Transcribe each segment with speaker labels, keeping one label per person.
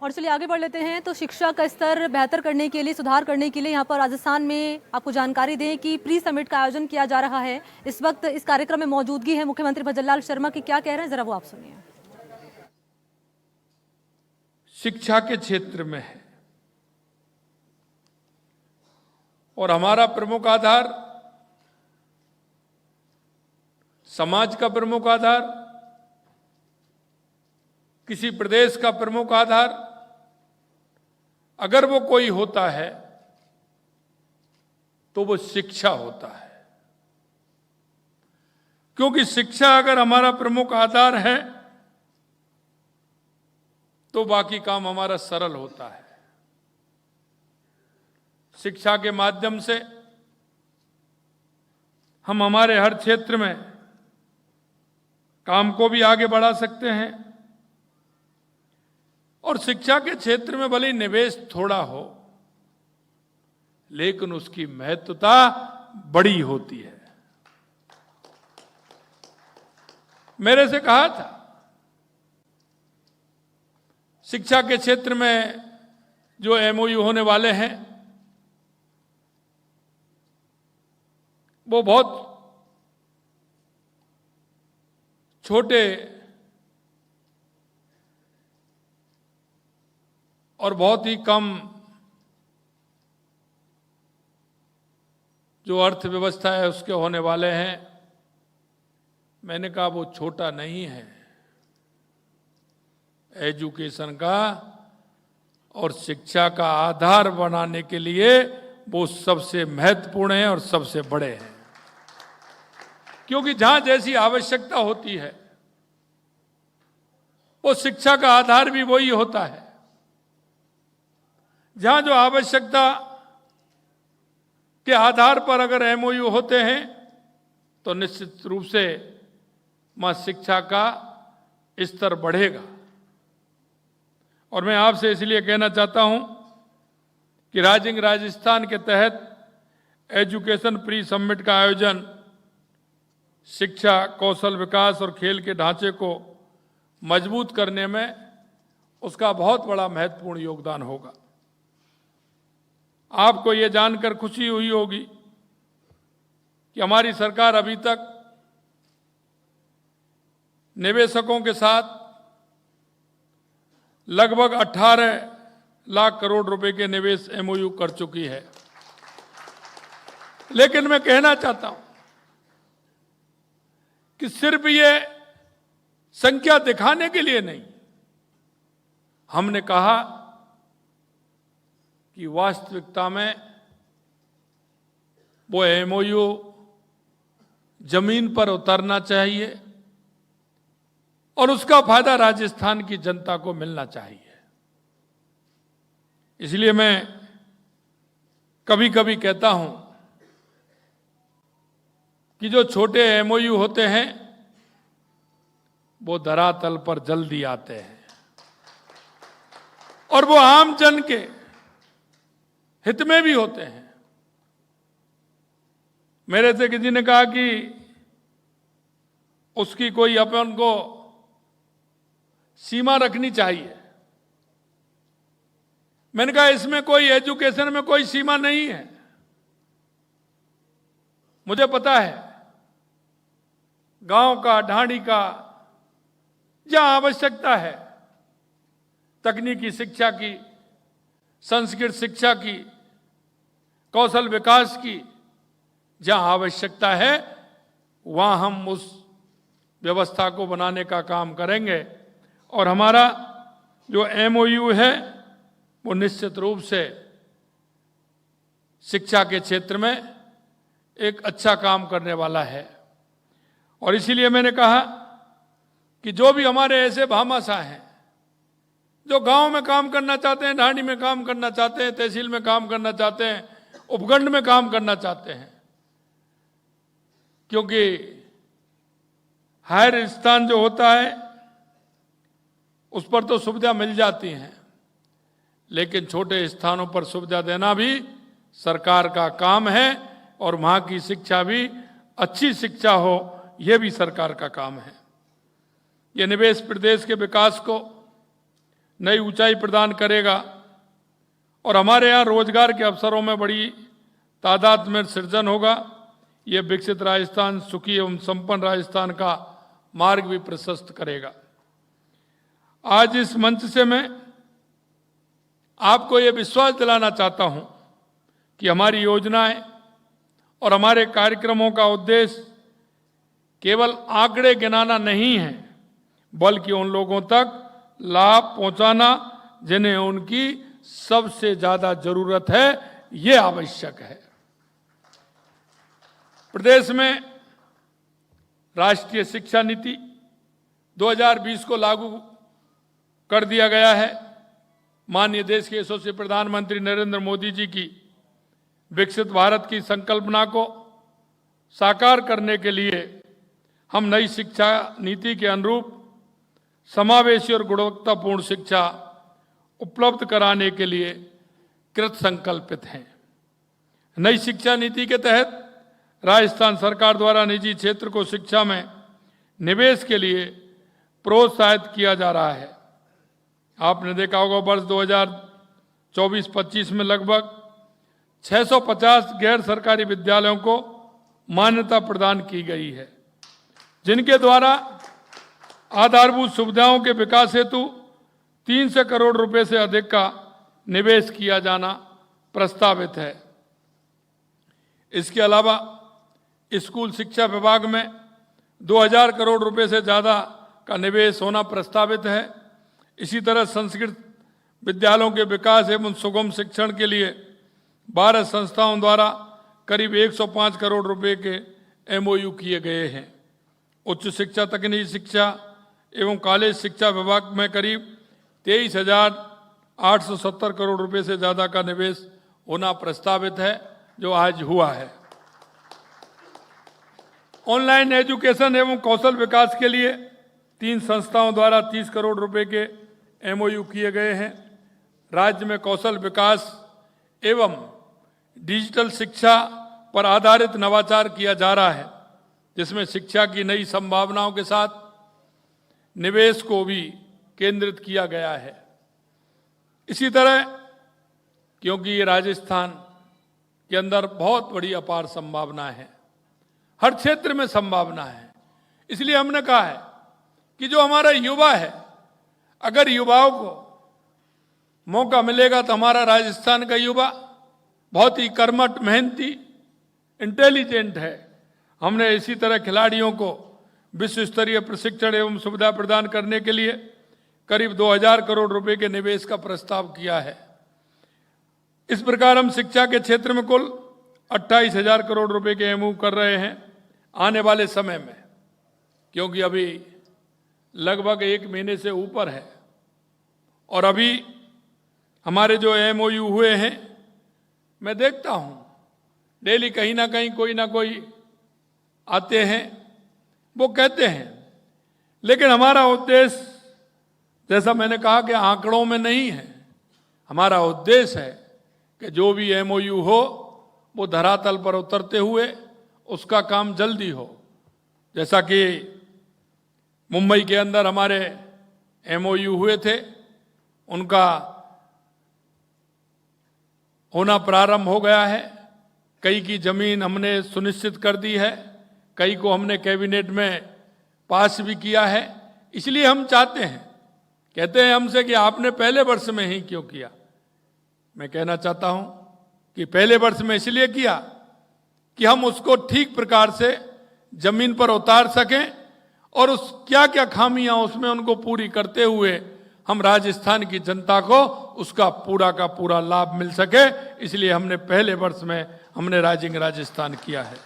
Speaker 1: और चलिए आगे बढ़ लेते हैं। तो शिक्षा का स्तर बेहतर करने के लिए, सुधार करने के लिए यहाँ पर राजस्थान में आपको जानकारी दें कि प्री समिट का आयोजन किया जा रहा है। इस वक्त इस कार्यक्रम में मौजूदगी है मुख्यमंत्री भजनलाल शर्मा की। क्या कह रहे हैं जरा वो आप सुनिए।
Speaker 2: शिक्षा के क्षेत्र में है और हमारा प्रमुख आधार, समाज का प्रमुख आधार, किसी प्रदेश का प्रमुख आधार अगर वो कोई होता है तो वो शिक्षा होता है। क्योंकि शिक्षा अगर हमारा प्रमुख आधार है तो बाकी काम हमारा सरल होता है। शिक्षा के माध्यम से हम हमारे हर क्षेत्र में काम को भी आगे बढ़ा सकते हैं और शिक्षा के क्षेत्र में भले निवेश थोड़ा हो लेकिन उसकी महत्वता बड़ी होती है। मेरे से कहा था शिक्षा के क्षेत्र में जो एमओयू होने वाले हैं वो बहुत छोटे और बहुत ही कम जो अर्थव्यवस्था है उसके होने वाले हैं। मैंने कहा वो छोटा नहीं है। एजुकेशन का और शिक्षा का आधार बनाने के लिए वो सबसे महत्वपूर्ण है और सबसे बड़े हैं। क्योंकि जहां जैसी आवश्यकता होती है वो शिक्षा का आधार भी वही होता है। जहां जो आवश्यकता के आधार पर अगर एमओयू होते हैं तो निश्चित रूप से वहां शिक्षा का स्तर बढ़ेगा। और मैं आपसे इसलिए कहना चाहता हूं कि राइजिंग राजस्थान के तहत एजुकेशन प्री समिट का आयोजन शिक्षा, कौशल विकास और खेल के ढांचे को मजबूत करने में उसका बहुत बड़ा महत्वपूर्ण योगदान होगा। आपको ये जानकर खुशी हुई होगी कि हमारी सरकार अभी तक निवेशकों के साथ लगभग 18 लाख करोड़ रुपए के निवेश एमओयू कर चुकी है। लेकिन मैं कहना चाहता हूं कि सिर्फ ये संख्या दिखाने के लिए नहीं, हमने कहा कि वास्तविकता में वो एमओयू जमीन पर उतरना चाहिए और उसका फायदा राजस्थान की जनता को मिलना चाहिए। इसलिए मैं कभी कभी कहता हूं कि जो छोटे एमओयू होते हैं वो धरातल पर जल्दी आते हैं और वो आम जन के हित में भी होते हैं। मेरे से किसी ने कहा कि उसकी कोई अपन को सीमा रखनी चाहिए। मैंने कहा इसमें कोई एजुकेशन में कोई सीमा नहीं है। मुझे पता है गांव का, ढाणी का जहां आवश्यकता है तकनीकी शिक्षा की, संस्कृत शिक्षा की, कौशल विकास की, जहां आवश्यकता है वहां हम उस व्यवस्था को बनाने का काम करेंगे। और हमारा जो एमओयू है वो निश्चित रूप से शिक्षा के क्षेत्र में एक अच्छा काम करने वाला है। और इसीलिए मैंने कहा कि जो भी हमारे ऐसे भामाशाह हैं जो गांव में काम करना चाहते हैं, ढाणी में काम करना चाहते हैं, तहसील में काम करना चाहते हैं, उपखंड में काम करना चाहते हैं, क्योंकि हायर स्थान जो होता है उस पर तो सुविधा मिल जाती हैं, लेकिन छोटे स्थानों पर सुविधा देना भी सरकार का काम है और वहां की शिक्षा भी अच्छी शिक्षा हो, यह भी सरकार का काम है। ये निवेश प्रदेश के विकास को नई ऊंचाई प्रदान करेगा और हमारे यहाँ रोजगार के अवसरों में बड़ी तादाद में सृजन होगा। ये विकसित राजस्थान, सुखी एवं संपन्न राजस्थान का मार्ग भी प्रशस्त करेगा। आज इस मंच से मैं आपको ये विश्वास दिलाना चाहता हूं कि हमारी योजनाएं और हमारे कार्यक्रमों का उद्देश्य केवल आंकड़े गिनाना नहीं है, बल्कि उन लोगों तक लाभ पहुंचाना जिन्हें उनकी सबसे ज्यादा जरूरत है, ये आवश्यक है। प्रदेश में राष्ट्रीय शिक्षा नीति 2020 को लागू कर दिया गया है। माननीय देश के यशस्वी प्रधानमंत्री नरेंद्र मोदी जी की विकसित भारत की संकल्पना को साकार करने के लिए हम नई शिक्षा नीति के अनुरूप समावेशी और गुणवत्तापूर्ण शिक्षा उपलब्ध कराने के लिए कृत संकल्पित हैं। नई शिक्षा नीति के तहत राजस्थान सरकार द्वारा निजी क्षेत्र को शिक्षा में निवेश के लिए प्रोत्साहित किया जा रहा है। आपने देखा होगा वर्ष 2024-25 में लगभग 650 गैर सरकारी विद्यालयों को मान्यता प्रदान की गई है, जिनके द्वारा आधारभूत सुविधाओं के विकास हेतु 300 करोड़ रुपए से अधिक का निवेश किया जाना प्रस्तावित है। इसके अलावा स्कूल शिक्षा विभाग में 2000 करोड़ रुपए से ज़्यादा का निवेश होना प्रस्तावित है। इसी तरह संस्कृत विद्यालयों के विकास एवं सुगम शिक्षण के लिए 12 संस्थाओं द्वारा करीब 105 करोड़ रुपए के MOU किए गए हैं। उच्च शिक्षा, तकनीकी शिक्षा एवं कॉलेज शिक्षा विभाग में करीब 23,870 करोड़ रुपए से ज़्यादा का निवेश होना प्रस्तावित है, जो आज हुआ है। ऑनलाइन एजुकेशन एवं कौशल विकास के लिए 3 संस्थाओं द्वारा 30 करोड़ रुपए के MOU किए गए हैं। राज्य में कौशल विकास एवं डिजिटल शिक्षा पर आधारित नवाचार किया जा रहा है, जिसमें शिक्षा की नई संभावनाओं के साथ निवेश को भी केंद्रित किया गया है। इसी तरह क्योंकि ये राजस्थान के अंदर बहुत बड़ी अपार संभावना है, हर क्षेत्र में संभावना है, इसलिए हमने कहा है कि जो हमारा युवा है, अगर युवाओं को मौका मिलेगा तो हमारा राजस्थान का युवा बहुत ही कर्मठ, मेहनती, इंटेलिजेंट है। हमने इसी तरह खिलाड़ियों को विश्व स्तरीय प्रशिक्षण एवं सुविधा प्रदान करने के लिए करीब 2000 करोड़ रुपए के निवेश का प्रस्ताव किया है। इस प्रकार हम शिक्षा के क्षेत्र में कुल 28,000 करोड़ रुपए के MOU कर रहे हैं आने वाले समय में, क्योंकि अभी लगभग 1 महीने से ऊपर है और अभी हमारे जो MOU हुए हैं, मैं देखता हूं डेली कहीं ना कहीं कोई ना कोई आते हैं, वो कहते हैं, लेकिन हमारा उद्देश्य, जैसा मैंने कहा, कि आंकड़ों में नहीं है। हमारा उद्देश्य है कि जो भी MOU हो वो धरातल पर उतरते हुए उसका काम जल्दी हो। जैसा कि मुंबई के अंदर हमारे MOU हुए थे, उनका होना प्रारंभ हो गया है। कई की जमीन हमने सुनिश्चित कर दी है, कई को हमने कैबिनेट में पास भी किया है। इसलिए हम चाहते हैं, कहते हैं हमसे कि आपने पहले वर्ष में ही क्यों किया। मैं कहना चाहता हूं कि पहले वर्ष में इसलिए किया कि हम उसको ठीक प्रकार से जमीन पर उतार सकें और उस क्या क्या खामियां उसमें उनको पूरी करते हुए हम राजस्थान की जनता को उसका पूरा का पूरा लाभ मिल सके। इसलिए हमने पहले वर्ष में हमने राइजिंग राजस्थान किया है।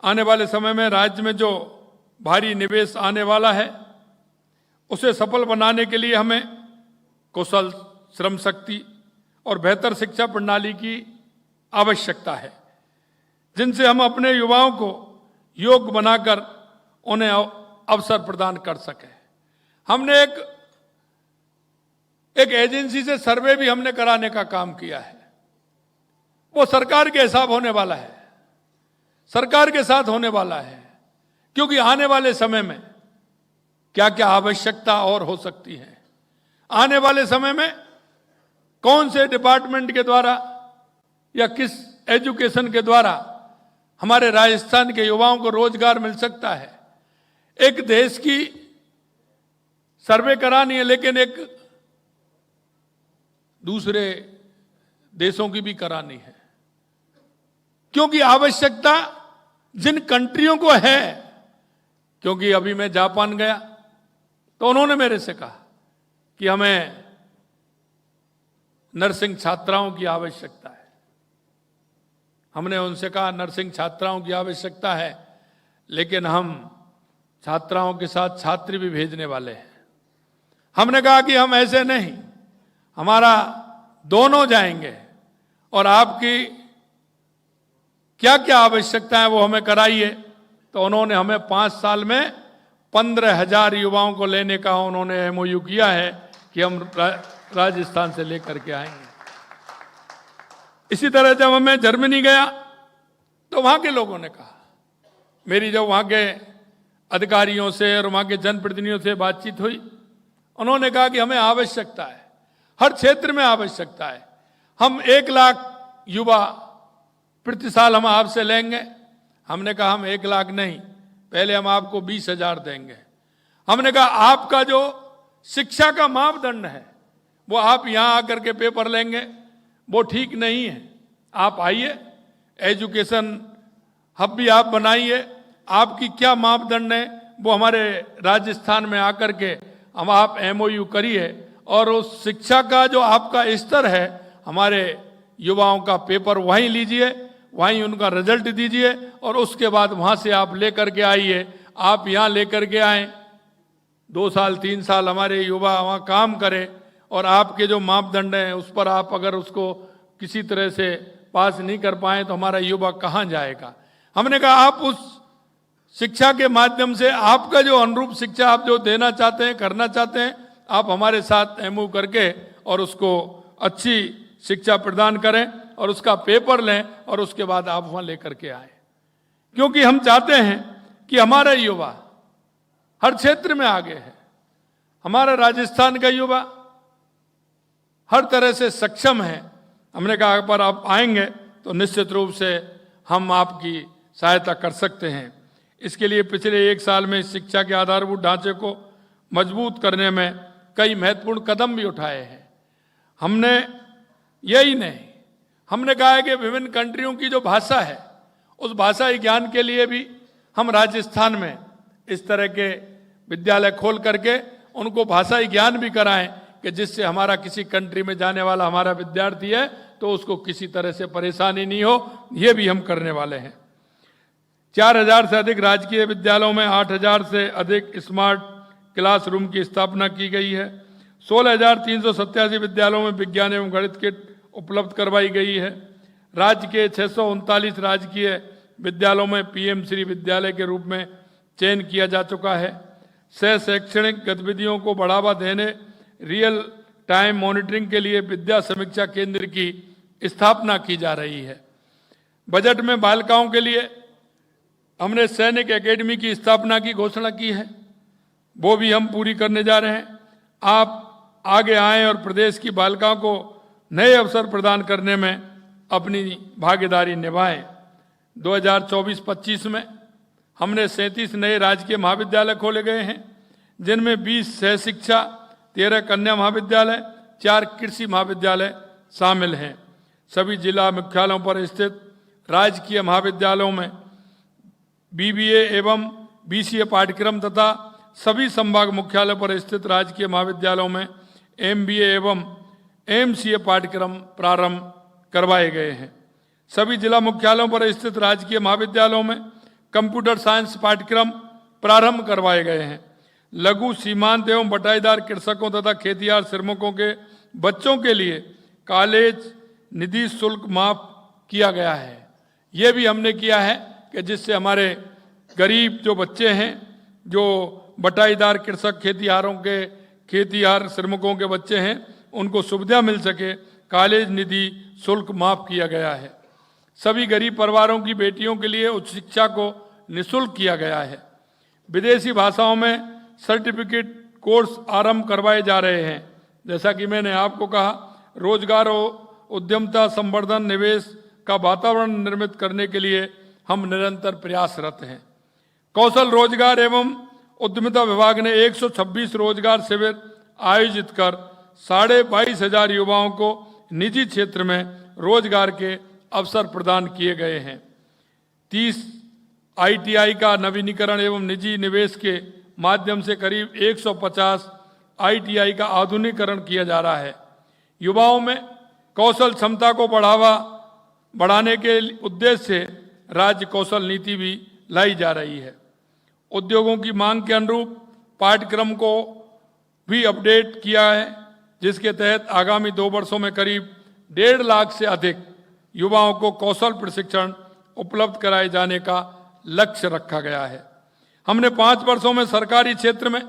Speaker 2: आने वाले समय में राज्य में जो भारी निवेश आने वाला है, उसे सफल बनाने के लिए हमें कौशल, श्रम शक्ति और बेहतर शिक्षा प्रणाली की आवश्यकता है, जिनसे हम अपने युवाओं को योग्य बनाकर उन्हें अवसर प्रदान कर सकें। हमने एक एजेंसी से सर्वे भी हमने कराने का काम किया है। वो सरकार के हिसाब होने वाला है, सरकार के साथ होने वाला है, क्योंकि आने वाले समय में क्या क्या आवश्यकता और हो सकती है। आने वाले समय में कौन से डिपार्टमेंट के द्वारा या किस एजुकेशन के द्वारा हमारे राजस्थान के युवाओं को रोजगार मिल सकता है। एक देश की सर्वे करानी है, लेकिन एक दूसरे देशों की भी करानी है, क्योंकि आवश्यकता जिन कंट्रियों को है। क्योंकि अभी मैं जापान गया तो उन्होंने मेरे से कहा कि हमें नर्सिंग छात्राओं की आवश्यकता है। हमने उनसे कहा नर्सिंग छात्राओं की आवश्यकता है, लेकिन हम छात्राओं के साथ छात्र भी भेजने वाले हैं। हमने कहा कि हम ऐसे नहीं, हमारा दोनों जाएंगे और आपकी क्या क्या आवश्यकता है वो हमें कराइए। तो उन्होंने हमें 5 साल में 15,000 युवाओं को लेने का उन्होंने एमओयू किया है कि हम राजस्थान से लेकर के आएंगे। इसी तरह जब मैं जर्मनी गया तो वहां के लोगों ने कहा, मेरी जब वहां के अधिकारियों से और वहां के जनप्रतिनिधियों से बातचीत हुई, उन्होंने कहा कि हमें आवश्यकता है, हर क्षेत्र में आवश्यकता है। हम 1 लाख युवा प्रति साल हम आपसे लेंगे। हमने कहा हम 1 लाख नहीं, पहले हम आपको 20,000 देंगे। हमने कहा आपका जो शिक्षा का मापदंड है वो आप यहां आकर के पेपर लेंगे, वो ठीक नहीं है। आप आइए, एजुकेशन हब भी आप बनाइए, आपकी क्या मापदंड है वो हमारे राजस्थान में आकर के हम आप एमओयू करिए और उस शिक्षा का जो आपका स्तर है हमारे युवाओं का पेपर वहीं लीजिए, वहीं उनका रिजल्ट दीजिए और उसके बाद वहां से आप लेकर के आइए। आप यहाँ लेकर के आए, 2 साल 3 साल हमारे युवा वहाँ काम करें और आपके जो मापदंड हैं उस पर आप अगर उसको किसी तरह से पास नहीं कर पाए तो हमारा युवा कहाँ जाएगा। हमने कहा आप उस शिक्षा के माध्यम से आपका जो अनुरूप शिक्षा आप जो देना चाहते हैं, करना चाहते हैं, आप हमारे साथ एमओयू करके और उसको अच्छी शिक्षा प्रदान करें और उसका पेपर लें और उसके बाद आप वहां लेकर के आए। क्योंकि हम चाहते हैं कि हमारा युवा हर क्षेत्र में आगे है। हमारा राजस्थान का युवा हर तरह से सक्षम है। हमने कहा पर आप आएंगे तो निश्चित रूप से हम आपकी सहायता कर सकते हैं। इसके लिए पिछले 1 साल में शिक्षा के आधारभूत ढांचे को मजबूत करने में कई महत्वपूर्ण कदम भी उठाए हैं। हमने यही नहीं, हमने कहा है कि विभिन्न कंट्रियों की जो भाषा है उस भाषा ज्ञान के लिए भी हम राजस्थान में इस तरह के विद्यालय खोल करके उनको भाषा ज्ञान भी कराएं कि जिससे हमारा किसी कंट्री में जाने वाला हमारा विद्यार्थी है तो उसको किसी तरह से परेशानी नहीं हो। ये भी हम करने वाले हैं। 4,000 से अधिक राजकीय विद्यालयों में 8,000 से अधिक स्मार्ट क्लासरूम की स्थापना की गई है। 16,387 विद्यालयों में विज्ञान एवं गणित किट उपलब्ध करवाई गई है। राज्य के 639 राजकीय विद्यालयों में पीएम श्री विद्यालय के रूप में चयन किया जा चुका है। सह शैक्षणिक गतिविधियों को बढ़ावा देने रियल टाइम मॉनिटरिंग के लिए विद्या समीक्षा केंद्र की स्थापना की जा रही है। बजट में बालिकाओं के लिए हमने सैनिक एकेडमी की स्थापना की घोषणा की है, वो भी हम पूरी करने जा रहे हैं। आप आगे आएं और प्रदेश की बालिकाओं को नए अवसर प्रदान करने में अपनी भागीदारी निभाएं। 2024-25 में हमने 37 नए राजकीय महाविद्यालय खोले गए हैं, जिनमें 20 सह शिक्षा, 13 कन्या महाविद्यालय, 4 कृषि महाविद्यालय शामिल हैं। सभी जिला मुख्यालयों पर स्थित राजकीय महाविद्यालयों में बीबीए एवं बीसीए पाठ्यक्रम तथा सभी संभाग मुख्यालय पर स्थित राजकीय महाविद्यालयों में एमबीए एवं एमसीए पाठ्यक्रम प्रारंभ करवाए गए हैं। सभी जिला मुख्यालयों पर स्थित राजकीय महाविद्यालयों में कंप्यूटर साइंस पाठ्यक्रम प्रारंभ करवाए गए हैं। लघु सीमांत एवं बटाईदार कृषकों तथा खेतिहर श्रमिकों के बच्चों के लिए कॉलेज निधि शुल्क माफ किया गया है। ये भी हमने किया है कि जिससे हमारे गरीब जो बच्चे हैं, जो बटाईदार कृषक खेतिहर श्रमिकों के बच्चे हैं, उनको सुविधा मिल सके, कॉलेज निधि शुल्क माफ किया गया है। सभी गरीब परिवारों की बेटियों के लिए उच्च शिक्षा को निःशुल्क किया गया है। विदेशी भाषाओं में सर्टिफिकेट कोर्स आरंभ करवाए जा रहे हैं। जैसा कि मैंने आपको कहा, रोजगार और उद्यमता संवर्धन निवेश का वातावरण निर्मित करने के लिए हम निरंतर प्रयासरत हैं। कौशल रोजगार एवं उद्यमिता विभाग ने 126 रोजगार शिविर आयोजित कर 22,500 युवाओं को निजी क्षेत्र में रोजगार के अवसर प्रदान किए गए हैं। 30 ITI का नवीनीकरण एवं निजी निवेश के माध्यम से करीब 150 ITI का आधुनिकीकरण किया जा रहा है। युवाओं में कौशल क्षमता को बढ़ाने के उद्देश्य से राज्य कौशल नीति भी लाई जा रही है। उद्योगों की मांग के अनुरूप पाठ्यक्रम को भी अपडेट किया है, जिसके तहत आगामी 2 वर्षों में करीब 1.5 लाख से अधिक युवाओं को कौशल प्रशिक्षण उपलब्ध कराए जाने का लक्ष्य रखा गया है। हमने 5 वर्षों में सरकारी क्षेत्र में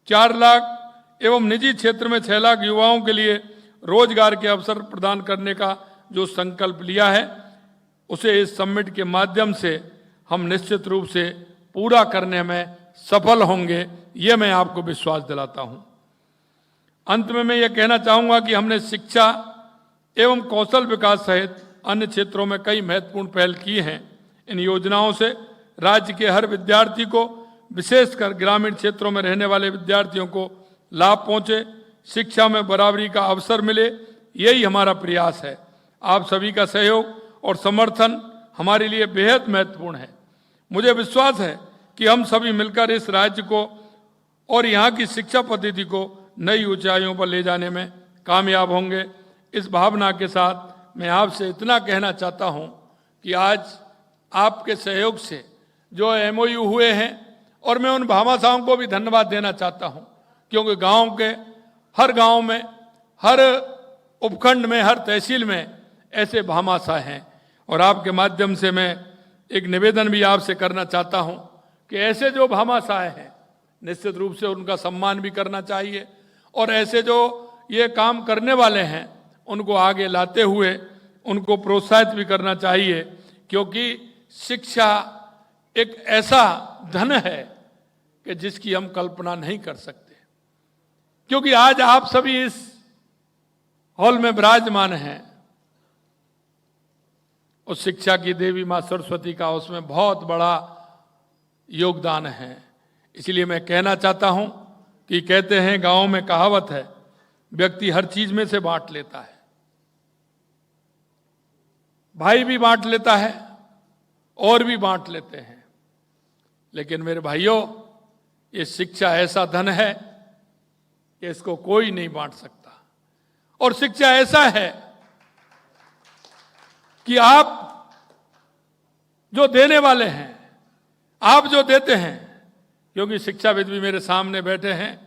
Speaker 2: 4 लाख एवं निजी क्षेत्र में 6 लाख युवाओं के लिए रोजगार के अवसर प्रदान करने का जो संकल्प लिया है, उसे इस समिट के माध्यम से हम निश्चित रूप से पूरा करने में सफल होंगे, ये मैं आपको विश्वास दिलाता हूं। अंत में मैं ये कहना चाहूंगा कि हमने शिक्षा एवं कौशल विकास सहित अन्य क्षेत्रों में कई महत्वपूर्ण पहल की हैं। इन योजनाओं से राज्य के हर विद्यार्थी को, विशेषकर ग्रामीण क्षेत्रों में रहने वाले विद्यार्थियों को लाभ पहुंचे, शिक्षा में बराबरी का अवसर मिले, यही हमारा प्रयास है। आप सभी का सहयोग और समर्थन हमारे लिए बेहद महत्वपूर्ण है। मुझे विश्वास है कि हम सभी मिलकर इस राज्य को और यहाँ की शिक्षा पद्धति को नई ऊंचाइयों पर ले जाने में कामयाब होंगे। इस भावना के साथ मैं आपसे इतना कहना चाहता हूँ कि आज आपके सहयोग से जो MOU हुए हैं, और मैं उन भामाशाहों को भी धन्यवाद देना चाहता हूँ, क्योंकि हर गांव में, हर उपखंड में, हर तहसील में ऐसे भामाशाह हैं। और आपके माध्यम से मैं एक निवेदन भी आपसे करना चाहता हूं कि ऐसे जो भामाशाह हैं, निश्चित रूप से उनका सम्मान भी करना चाहिए, और ऐसे जो ये काम करने वाले हैं उनको आगे लाते हुए उनको प्रोत्साहित भी करना चाहिए, क्योंकि शिक्षा एक ऐसा धन है कि जिसकी हम कल्पना नहीं कर सकते। क्योंकि आज आप सभी इस हॉल में विराजमान हैं, उस शिक्षा की देवी मां सरस्वती का उसमें बहुत बड़ा योगदान है। इसलिए मैं कहना चाहता हूं कि कहते हैं, गांव में कहावत है, व्यक्ति हर चीज में से बांट लेता है। भाई भी बांट लेता है और भी बांट लेते हैं, लेकिन मेरे भाइयों, ये शिक्षा ऐसा धन है कि इसको कोई नहीं बांट सकता। और शिक्षा ऐसा है कि आप जो देने वाले हैं, आप जो देते हैं, क्योंकि शिक्षाविद भी मेरे सामने बैठे हैं,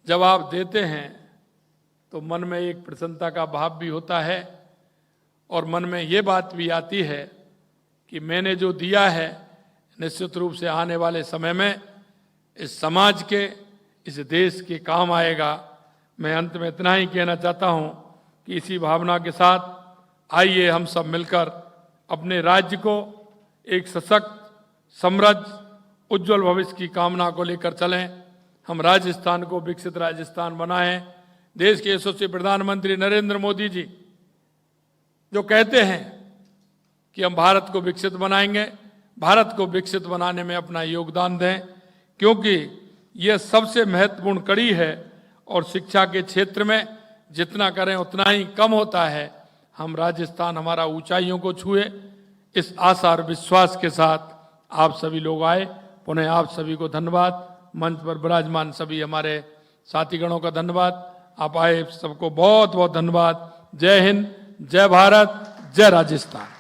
Speaker 2: जब आप देते हैं तो मन में एक प्रसन्नता का भाव भी होता है, और मन में ये बात भी आती है कि मैंने जो दिया है निश्चित रूप से आने वाले समय में इस समाज के, इस देश के काम आएगा। मैं अंत में इतना ही कहना चाहता हूं कि इसी भावना के साथ आइए हम सब मिलकर अपने राज्य को एक सशक्त, समृद्ध, उज्जवल भविष्य की कामना को लेकर चलें। हम राजस्थान को विकसित राजस्थान बनाएं। देश के यशस्वी प्रधानमंत्री नरेंद्र मोदी जी जो कहते हैं कि हम भारत को विकसित बनाएंगे, भारत को विकसित बनाने में अपना योगदान दें, क्योंकि यह सबसे महत्वपूर्ण कड़ी है, और शिक्षा के क्षेत्र में जितना करें उतना ही कम होता है। हम राजस्थान हमारा ऊंचाइयों को छुए, इस आशा और विश्वास के साथ आप सभी लोग आए। पुनः आप सभी को धन्यवाद। मंच पर विराजमान सभी हमारे साथीगणों का धन्यवाद। आप आए, सबको बहुत बहुत धन्यवाद। जय हिंद, जय भारत, जय राजस्थान।